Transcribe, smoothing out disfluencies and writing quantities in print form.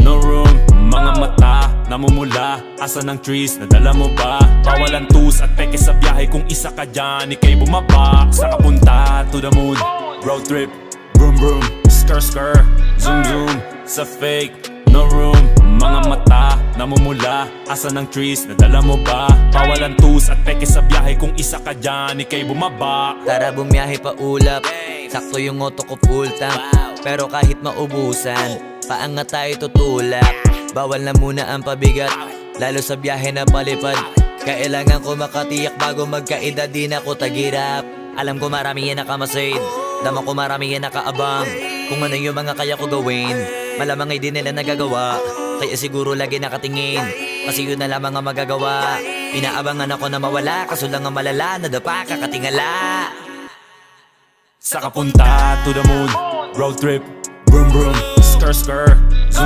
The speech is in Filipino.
No room, mga mata namumula, asan ang trees, nadala mo ba? Bawalan tus at peke sa biyahe, kung isa ka dyan, ikay bumaba. Sa kapunta to the moon, road trip, vroom vroom, skr skr, zoom zoom. Sa fake, no room, mga mata namumula, asan ang trees, nadala mo ba? Bawalan tus at peke sa biyahe, kung isa ka dyan, ikay bumaba. Tara bumiyahe pa ulap, sakto yung auto ko full tank. Pero kahit maubusan, paangat tayo tutulak. Bawal na muna ang pabigat, lalo sa biyahe na palipad. Kailangan ko makatiyak bago magkaedad, di na ko tagirap. Alam ko marami yan nakamasid, dama ko marami yan nakaabang. Kung ano yung mga kaya ko gawin, malamang ay di nila nagagawa. Kaya siguro lagi nakatingin, kasi yun na lamang ang magagawa. Inaabangan ako na mawala, kaso lang ang malala, nadapa kakatingala. Sa kapunta to the moon, road trip, vroom vroom, skr skr, zoom